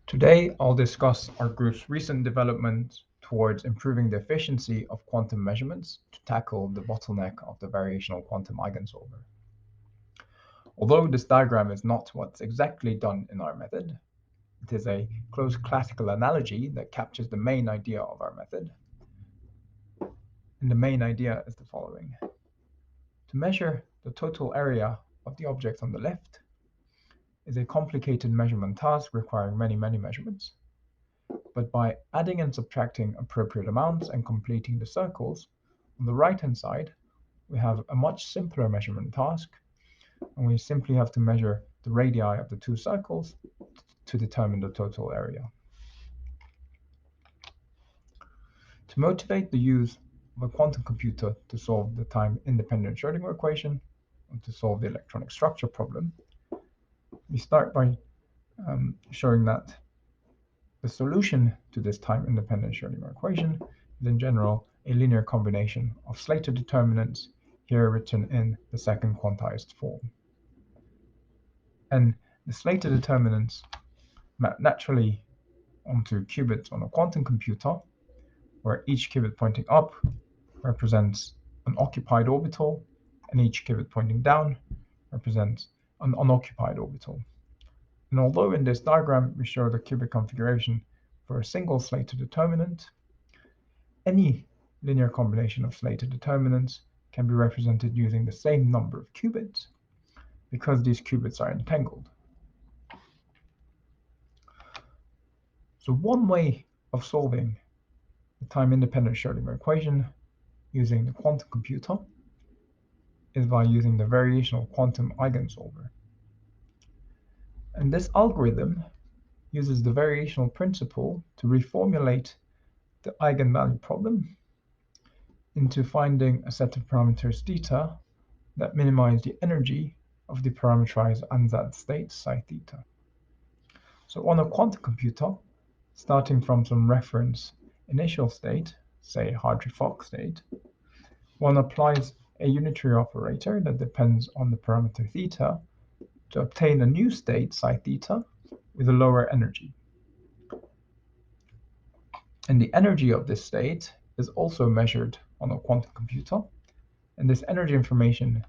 Today, I'll discuss our group's recent development towards improving the efficiency of quantum measurements to tackle the bottleneck of the variational quantum eigensolver. Although this diagram is not what's exactly done in our method, it is a close classical analogy that captures the main idea of our method. And the main idea is the following. To measure the total area of the object on the left is a complicated measurement task requiring many measurements. But by adding and subtracting appropriate amounts and completing the circles, on the right-hand side, we have a much simpler measurement task, and we simply have to measure the radii of the two circles to determine the total area. To motivate the use of a quantum computer to solve the time-independent Schrödinger equation, or to solve the electronic structure problem, we start by showing that the solution to this time-independent Schrödinger equation is in general a linear combination of Slater determinants, here written in the second quantized form. And the Slater determinants map naturally onto qubits on a quantum computer, where each qubit pointing up represents an occupied orbital, and each qubit pointing down represents an unoccupied orbital. And although in this diagram we show the qubit configuration for a single Slater determinant, any linear combination of Slater determinants can be represented using the same number of qubits because these qubits are entangled. So one way of solving the time-independent Schrödinger equation using the quantum computer is by using the variational quantum eigensolver. And this algorithm uses the variational principle to reformulate the eigenvalue problem into finding a set of parameters theta that minimize the energy of the parameterized ansatz state psi theta. So on a quantum computer, starting from some reference initial state, say Hartree-Fock state, one applies a unitary operator that depends on the parameter theta to obtain a new state psi theta with a lower energy. And the energy of this state is also measured on a quantum computer, and this energy information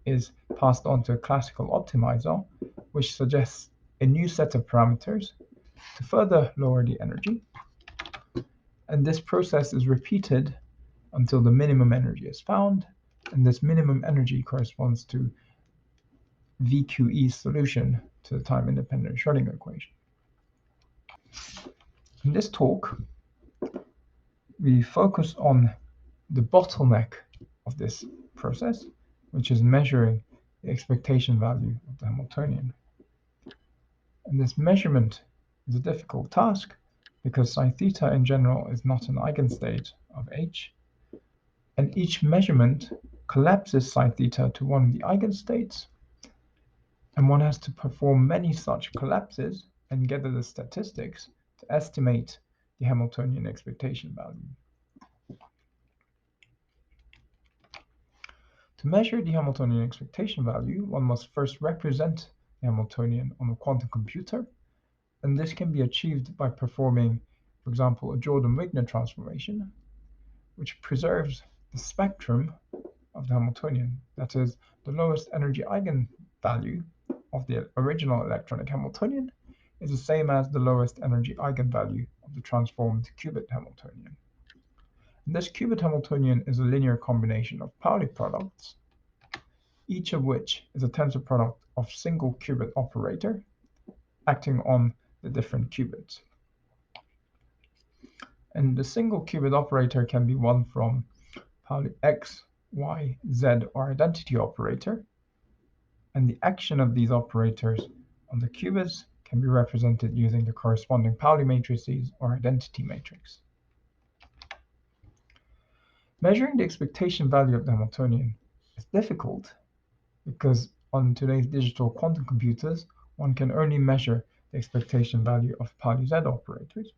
is passed on to a classical optimizer, which suggests a new set of parameters to further lower the energy. And this process is repeated until the minimum energy is found, and this minimum energy corresponds to VQE's solution to the time-independent Schrödinger equation. In this talk, we focus on the bottleneck of this process, which is measuring the expectation value of the Hamiltonian. And this measurement is a difficult task because psi theta in general is not an eigenstate of H, and each measurement collapses psi theta to one of the eigenstates, and one has to perform many such collapses and gather the statistics to estimate the Hamiltonian expectation value. To measure the Hamiltonian expectation value, one must first represent the Hamiltonian on a quantum computer, and this can be achieved by performing, for example, a Jordan-Wigner transformation, which preserves the spectrum of the Hamiltonian, that is, the lowest energy eigenvalue of the original electronic Hamiltonian is the same as the lowest energy eigenvalue of the transformed qubit Hamiltonian. And this qubit Hamiltonian is a linear combination of Pauli products, each of which is a tensor product of single qubit operator acting on the different qubits. And the single qubit operator can be one from Pauli X, Y, Z, or identity operator, and the action of these operators on the qubits can be represented using the corresponding Pauli matrices or identity matrix. Measuring the expectation value of the Hamiltonian is difficult because on today's digital quantum computers, one can only measure the expectation value of Pauli Z operators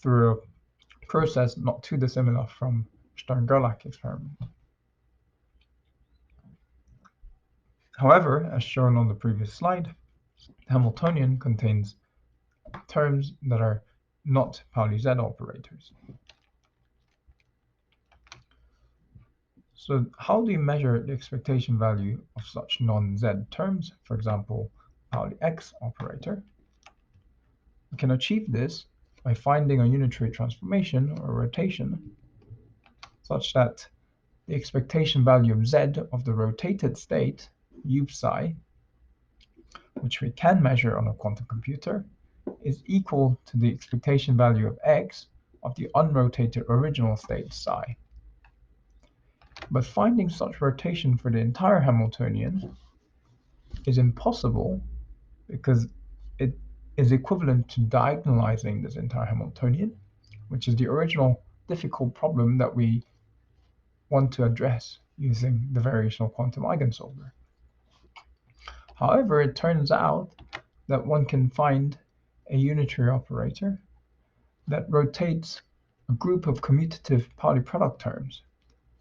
through a process not too dissimilar from Stern-Gerlach experiment. However, as shown on the previous slide, the Hamiltonian contains terms that are not Pauli Z operators. So how do you measure the expectation value of such non-Z terms, for example, Pauli X operator? We can achieve this by finding a unitary transformation or rotation such that the expectation value of Z of the rotated state, U psi, which we can measure on a quantum computer, is equal to the expectation value of X of the unrotated original state psi. But finding such rotation for the entire Hamiltonian is impossible because it is equivalent to diagonalizing this entire Hamiltonian, which is the original difficult problem that we want to address using the variational quantum eigensolver. However, it turns out that one can find a unitary operator that rotates a group of commutative Pauli product terms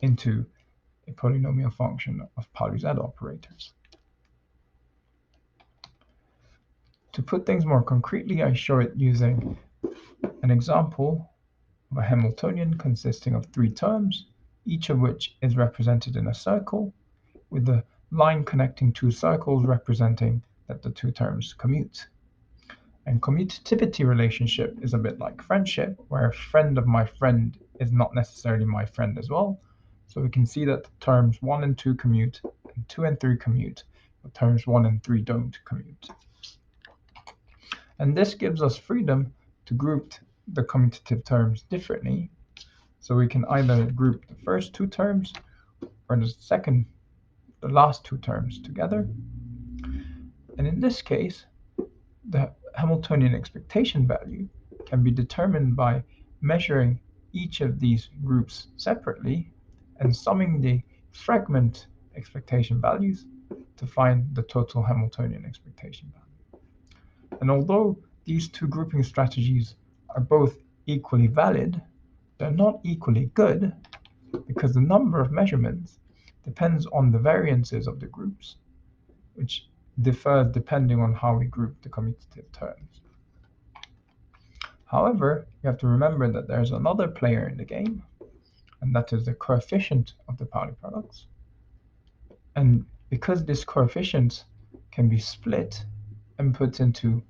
into a polynomial function of Pauli Z operators. To put things more concretely, I show it using an example of a Hamiltonian consisting of three terms, each of which is represented in a circle, with the line connecting two circles representing that the two terms commute. And commutativity relationship is a bit like friendship, where a friend of my friend is not necessarily my friend as well. So we can see that the terms 1 and 2 commute, and 2 and 3 commute, but terms 1 and 3 don't commute. And this gives us freedom to group the commutative terms differently. So we can either group the first two terms or the last two terms together. And in this case, the Hamiltonian expectation value can be determined by measuring each of these groups separately and summing the fragment expectation values to find the total Hamiltonian expectation value. And although these two grouping strategies are both equally valid, they're not equally good because the number of measurements depends on the variances of the groups, which differ depending on how we group the commutative terms. However, you have to remember that there's another player in the game, and that is the coefficient of the Pauli products. And because this coefficient can be split and put into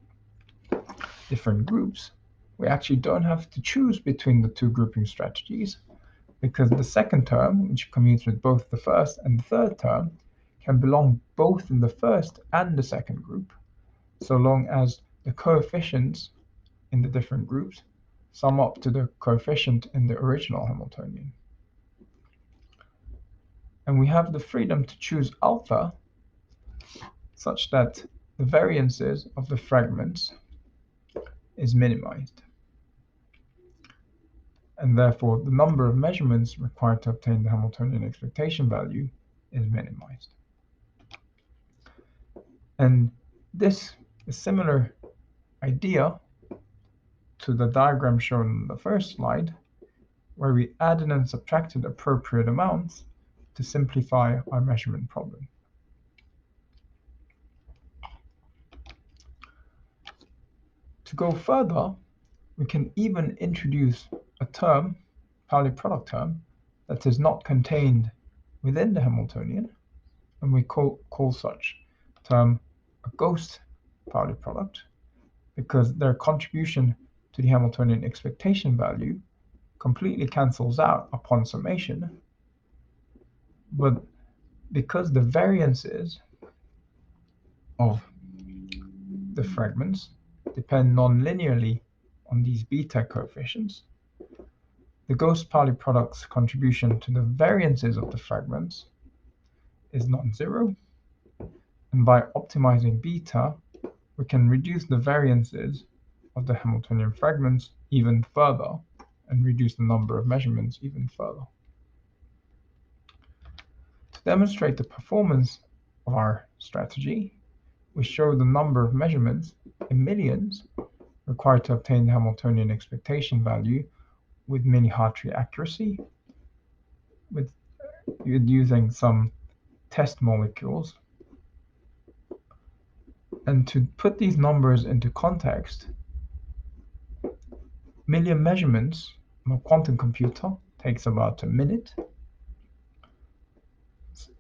different groups, we actually don't have to choose between the two grouping strategies because the second term, which commutes with both the first and the third term, can belong both in the first and the second group, so long as the coefficients in the different groups sum up to the coefficient in the original Hamiltonian. And we have the freedom to choose alpha such that the variances of the fragments is minimized. And therefore the number of measurements required to obtain the Hamiltonian expectation value is minimized. And this is similar idea to the diagram shown in the first slide, where we added and subtracted appropriate amounts to simplify our measurement problem. To go further, we can even introduce a term, Pauli product term, that is not contained within the Hamiltonian, and we call such term a ghost Pauli product, because their contribution to the Hamiltonian expectation value completely cancels out upon summation, but because the variances of the fragments depend non-linearly on these beta coefficients, the ghost Pauli product's contribution to the variances of the fragments is non-zero, and by optimizing beta, we can reduce the variances of the Hamiltonian fragments even further and reduce the number of measurements even further. To demonstrate the performance of our strategy, we show the number of measurements in millions required to obtain the Hamiltonian expectation value with mini-Hartree accuracy, with using some test molecules. And to put these numbers into context, million measurements on a quantum computer takes about a minute.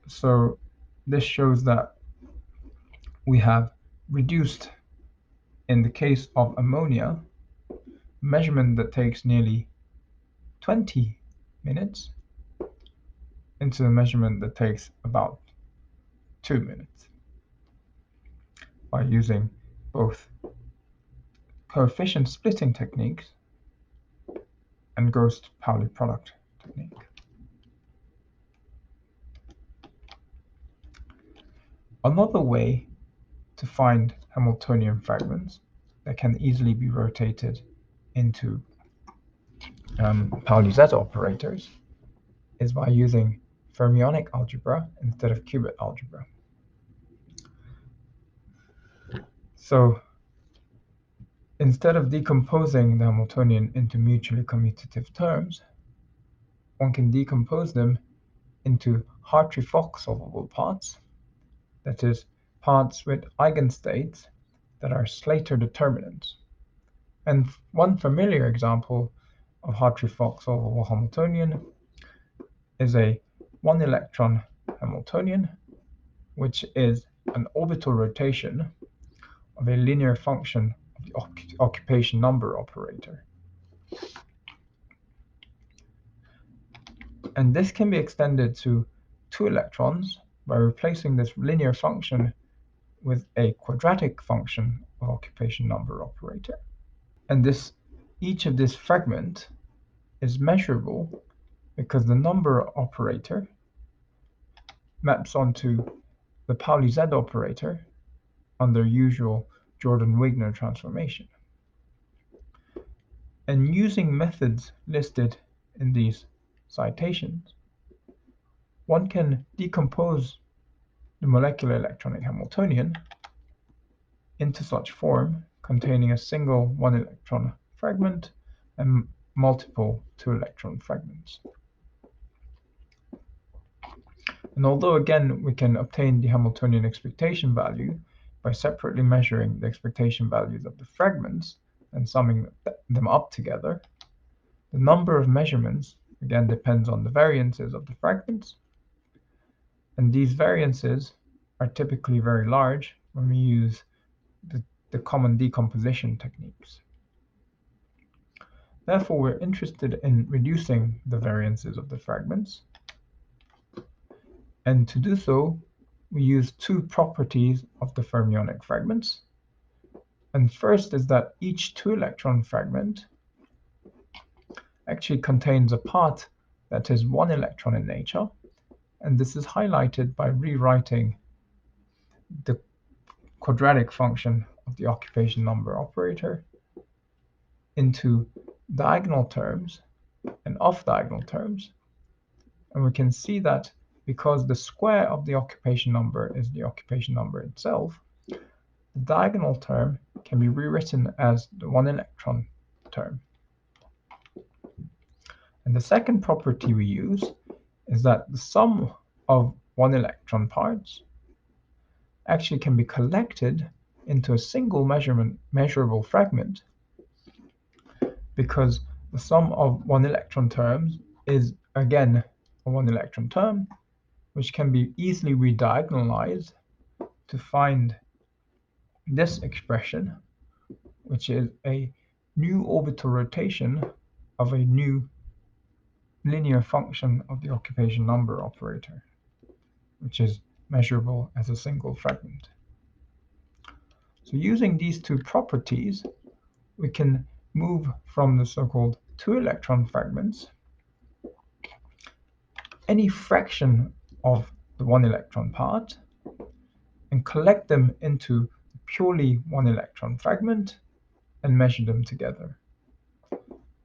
So this shows that we have reduced, in the case of ammonia, measurement that takes nearly 20 minutes into a measurement that takes about 2 minutes by using both coefficient splitting techniques and Gross-Pauli product technique. Another way to find Hamiltonian fragments that can easily be rotated into Pauli-Z operators is by using fermionic algebra instead of qubit algebra. So instead of decomposing the Hamiltonian into mutually commutative terms, one can decompose them into Hartree-Fock solvable parts, that is, parts with eigenstates that are Slater determinants. And one familiar example of Hartree-Fock solvable Hamiltonian is a one-electron Hamiltonian, which is an orbital rotation of a linear function of the occupation number operator. And this can be extended to 2 electrons by replacing this linear function with a quadratic function of occupation number operator. And each of this fragment is measurable because the number operator maps onto the Pauli-Z operator under usual Jordan-Wigner transformation. And using methods listed in these citations, one can decompose the molecular electronic Hamiltonian into such form containing a single 1-electron fragment and multiple 2-electron fragments. And although again we can obtain the Hamiltonian expectation value by separately measuring the expectation values of the fragments and summing them up together, the number of measurements again depends on the variances of the fragments, and these variances are typically very large when we use the common decomposition techniques. Therefore, we're interested in reducing the variances of the fragments, and to do so, we use 2 properties of the fermionic fragments. And first is that each 2-electron fragment actually contains a part that is 1 electron in nature, and this is highlighted by rewriting the quadratic function of the occupation number operator into diagonal terms and off-diagonal terms. And we can see that because the square of the occupation number is the occupation number itself, the diagonal term can be rewritten as the 1-electron term. And the second property we use is that the sum of 1-electron parts actually can be collected into a single measurable fragment, because the sum of 1-electron terms is again a 1-electron term, which can be easily rediagonalized to find this expression, which is a new orbital rotation of a new linear function of the occupation number operator, which is measurable as a single fragment. So using these 2 properties, we can move from the so-called 2-electron fragments, any fraction of the 1-electron part, and collect them into the purely 1-electron fragment and measure them together.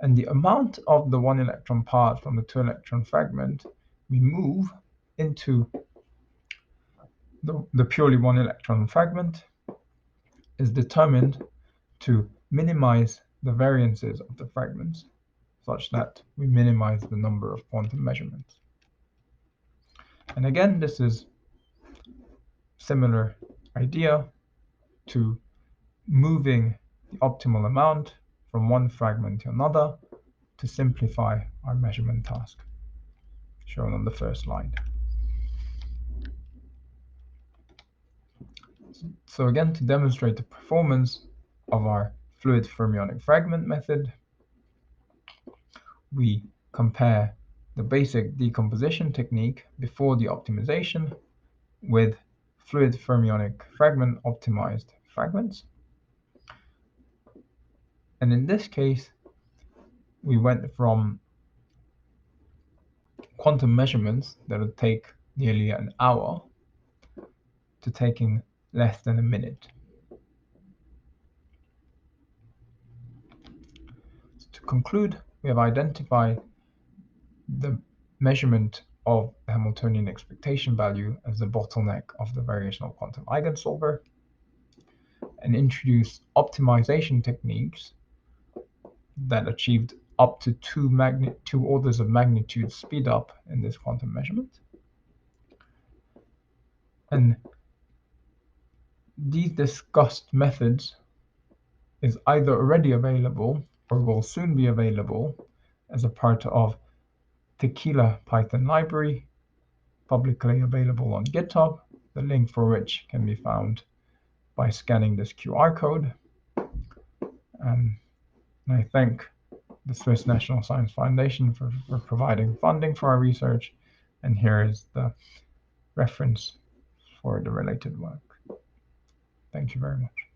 And the amount of the 1-electron part from the 2-electron fragment we move into the purely 1-electron fragment is determined to minimize the variances of the fragments, such that we minimize the number of quantum measurements. And again, this is similar idea to moving the optimal amount from one fragment to another to simplify our measurement task, shown on the first slide. So again, to demonstrate the performance of our fluid fermionic fragment method, we compare the basic decomposition technique before the optimization with fluid fermionic fragment optimized fragments. And in this case, we went from quantum measurements that would take nearly an hour to taking less than a minute. To conclude, we have identified the measurement of the Hamiltonian expectation value as the bottleneck of the variational quantum eigensolver and introduced optimization techniques that achieved up to two orders of magnitude speed up in this quantum measurement. And these discussed methods is either already available or will soon be available as a part of Tequila Python library, publicly available on GitHub, the link for which can be found by scanning this QR code. And I thank the Swiss National Science Foundation for providing funding for our research. And here is the reference for the related work. Thank you very much.